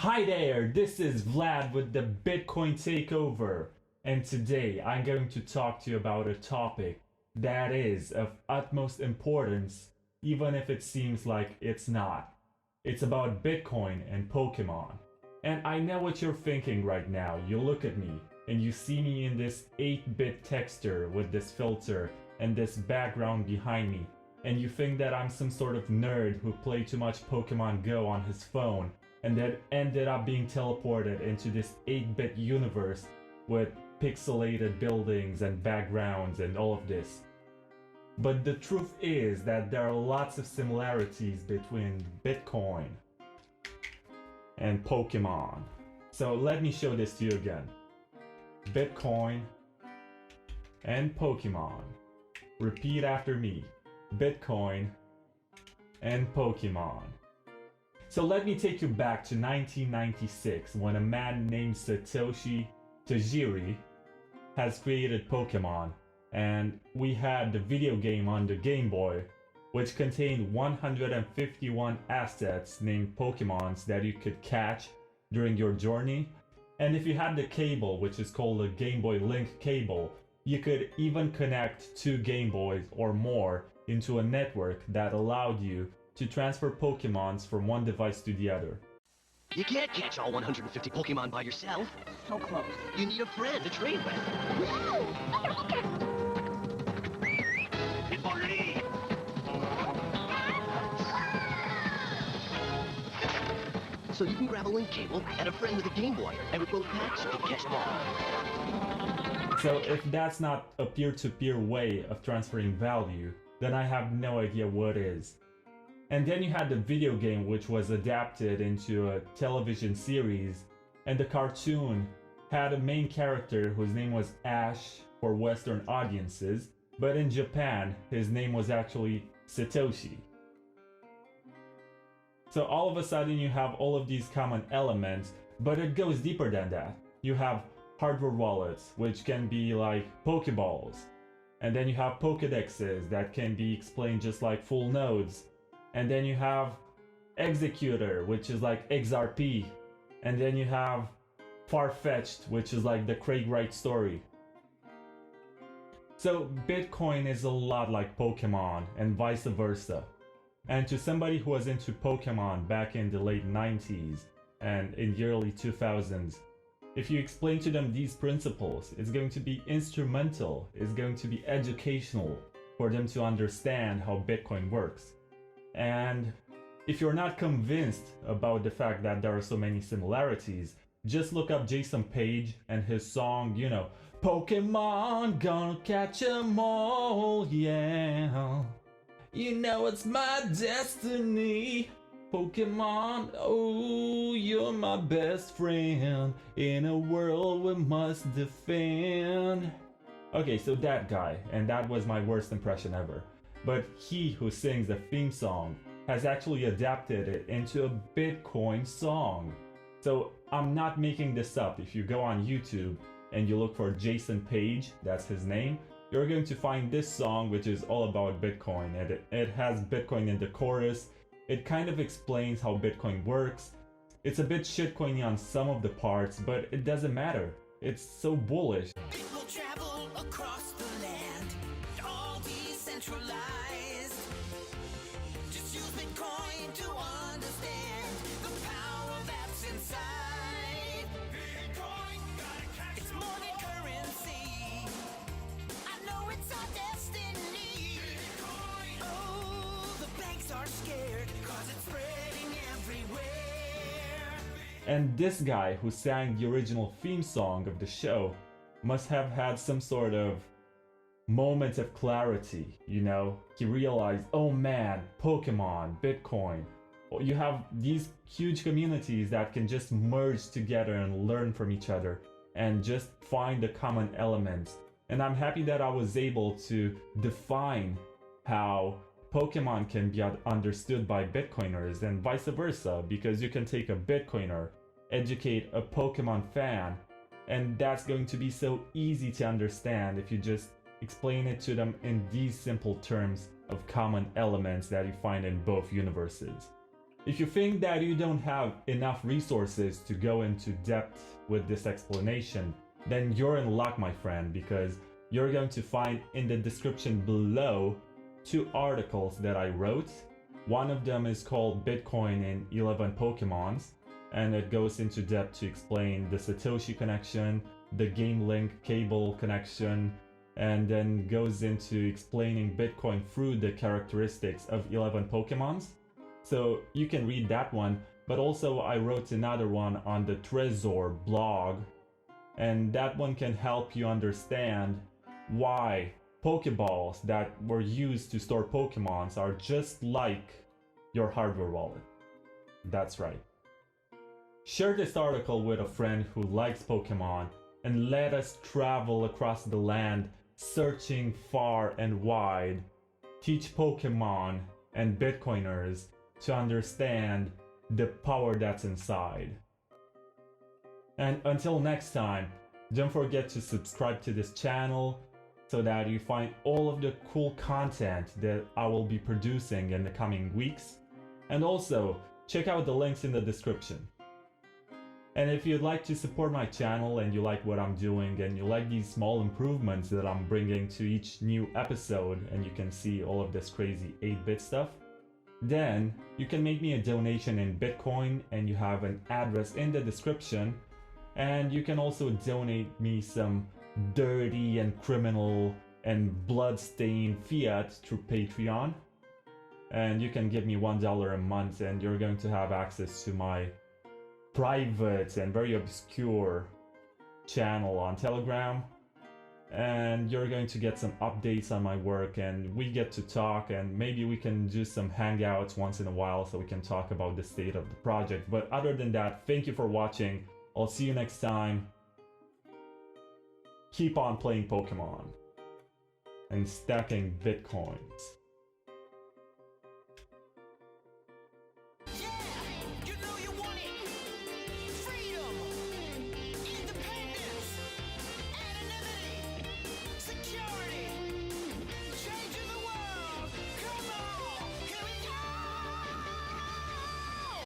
Hi there, this is Vlad with the Bitcoin Takeover, and today I'm going to talk to you about a topic that is of utmost importance, even if it seems like it's not. It's about Bitcoin and Pokemon. And I know what you're thinking right now. You look at me, and you see me in this 8-bit texture with this filter and this background behind me, and you think that I'm some sort of nerd who played too much Pokemon Go on his phone and then ended up being teleported into this 8-bit universe with pixelated buildings and backgrounds and all of this. But the truth is that there are lots of similarities between Bitcoin and Pokemon. So let me show this to you again. Bitcoin and Pokemon. Repeat after me. Bitcoin and Pokemon. So let me take you back to 1996 when a man named Satoshi Tajiri has created Pokemon, and we had the video game on the Game Boy which contained 151 assets named Pokemons that you could catch during your journey. And if you had the cable, which is called a Game Boy Link cable, you could even connect 2 Game Boys or more into a network that allowed you to transfer Pokemons from one device to the other. You can't catch all 150 Pokemon by yourself. So close. You need a friend to trade with. So you can grab a link cable and a friend with a Game Boy, and with both packs, you can catch them all. So if that's not a peer-to-peer way of transferring value, then I have no idea what is. And then you had the video game, which was adapted into a television series, and the cartoon had a main character whose name was Ash for Western audiences, but in Japan his name was actually Satoshi. So all of a sudden you have all of these common elements, but it goes deeper than that. You have hardware wallets, which can be like pokeballs, and then you have pokedexes that can be explained just like full nodes. And then you have Executor, which is like XRP. And then you have Far-Fetched, which is like the Craig Wright story. So Bitcoin is a lot like Pokemon and vice versa. And to somebody who was into Pokemon back in the late 90s and in the early 2000s, if you explain to them these principles, it's going to be instrumental, it's going to be educational for them to understand how Bitcoin works. And if you're not convinced about the fact that there are so many similarities, just look up Jason Page and his song, you know, Pokemon, gonna catch 'em all, yeah. You know it's my destiny. Pokemon, oh, you're my best friend. In a world we must defend. Okay, so that guy, and that was my worst impression ever. But he who sings the theme song has actually adapted it into a Bitcoin song. So I'm not making this up. If you go on YouTube and you look for Jason Page, that's his name, you're going to find this song which is all about Bitcoin. And it has Bitcoin in the chorus. It kind of explains how Bitcoin works. It's a bit shitcoiny on some of the parts, but it doesn't matter. It's so bullish. People travel across the land, all decentralized. Just use Bitcoin to understand the power that's inside. Bitcoin, gotta catch it's more than currency. I know it's our destiny. Bitcoin. Oh, the banks are scared, cause it's spreading everywhere. And this guy who sang the original theme song of the show must have had some sort of moment of clarity, you know? He realized, oh man, Pokemon, Bitcoin. You have these huge communities that can just merge together and learn from each other and just find the common elements. And I'm happy that I was able to define how Pokemon can be understood by Bitcoiners and vice versa, because you can take a Bitcoiner, educate a Pokemon fan, and that's going to be so easy to understand if you just explain it to them in these simple terms of common elements that you find in both universes. If you think that you don't have enough resources to go into depth with this explanation, then you're in luck, my friend, because you're going to find in the description below 2 articles that I wrote. One of them is called Bitcoin in 11 Pokemons, and it goes into depth to explain the Satoshi connection, the game link cable connection, and then goes into explaining Bitcoin through the characteristics of 11 Pokemons. So you can read that one, but also I wrote another one on the Trezor blog, and that one can help you understand why pokeballs that were used to store Pokemons are just like your hardware wallet. That's right. Share this article with a friend who likes Pokemon, and let us travel across the land searching far and wide. Teach Pokemon and Bitcoiners to understand the power that's inside. And until next time, don't forget to subscribe to this channel so that you find all of the cool content that I will be producing in the coming weeks. And also, check out the links in the description. And if you'd like to support my channel and you like what I'm doing and you like these small improvements that I'm bringing to each new episode, and you can see all of this crazy 8-bit stuff, then you can make me a donation in Bitcoin, and you have an address in the description. And you can also donate me some dirty and criminal and blood-stained fiat through Patreon. And you can give me $1 a month, and you're going to have access to my private and very obscure channel on Telegram. And you're going to get some updates on my work, and we get to talk, and maybe we can do some hangouts once in a while so we can talk about the state of the project. But other than that, thank you for watching. I'll see you next time. Keep on playing Pokemon and stacking Bitcoins.